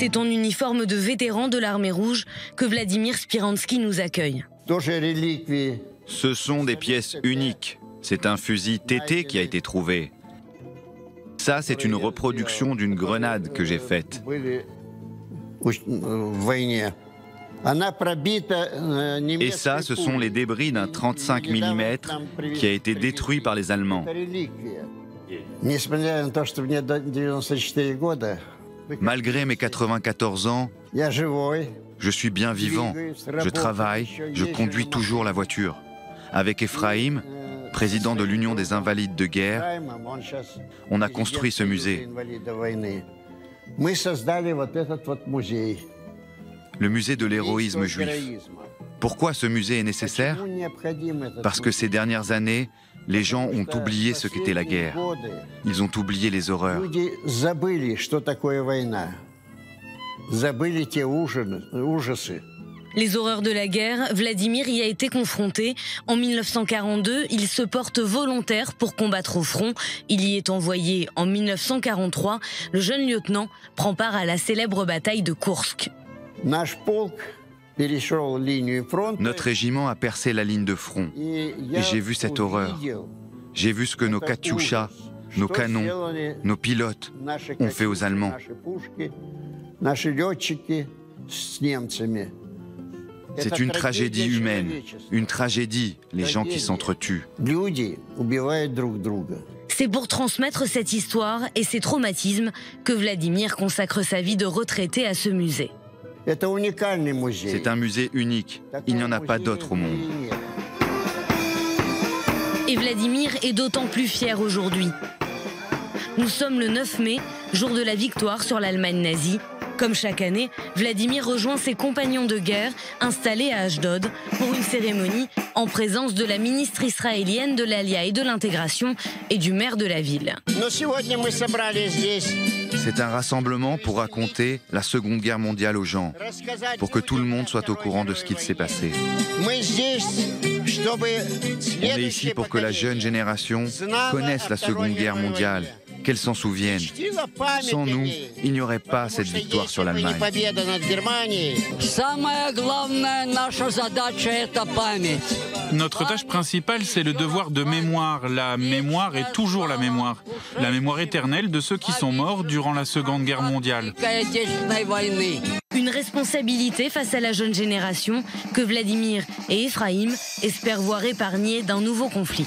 C'est en uniforme de vétéran de l'armée rouge que Vladimir Spiransky nous accueille. Ce sont des pièces uniques. C'est un fusil TT qui a été trouvé. Ça, c'est une reproduction d'une grenade que j'ai faite. Et ça, ce sont les débris d'un 35 mm qui a été détruit par les Allemands. Malgré mes 94 ans, je suis bien vivant. Je travaille, je conduis toujours la voiture. Avec Ephraim, président de l'Union des Invalides de guerre, on a construit ce musée. Le musée de l'héroïsme juif. Pourquoi ce musée est nécessaire? Parce que ces dernières années, les gens ont oublié ce qu'était la guerre. Ils ont oublié les horreurs. Les horreurs de la guerre, Vladimir y a été confronté. En 1942, il se porte volontaire pour combattre au front. Il y est envoyé en 1943. Le jeune lieutenant prend part à la célèbre bataille de Koursk. Notre régiment a percé la ligne de front. Et j'ai vu cette horreur. J'ai vu ce que nos Katyusha, nos canons, nos pilotes ont fait aux Allemands. C'est une tragédie humaine, une tragédie, les gens qui s'entretuent. C'est pour transmettre cette histoire et ces traumatismes que Vladimir consacre sa vie de retraité à ce musée. C'est un musée unique, il n'y en a pas d'autre au monde. Et Vladimir est d'autant plus fier aujourd'hui. Nous sommes le 9 mai, jour de la victoire sur l'Allemagne nazie. Comme chaque année, Vladimir rejoint ses compagnons de guerre installés à Ashdod pour une cérémonie en présence de la ministre israélienne de l'Alia et de l'intégration et du maire de la ville. C'est un rassemblement pour raconter la Seconde Guerre mondiale aux gens, pour que tout le monde soit au courant de ce qu'il s'est passé. On est ici pour que la jeune génération connaisse la Seconde Guerre mondiale, qu'elle s'en souvienne. Sans nous, il n'y aurait pas cette victoire sur l'Allemagne. Notre tâche principale, c'est le devoir de mémoire. La mémoire est toujours la mémoire. La mémoire éternelle de ceux qui sont morts durant la Seconde Guerre mondiale. Une responsabilité face à la jeune génération que Vladimir et Ephraim espèrent voir épargnée d'un nouveau conflit.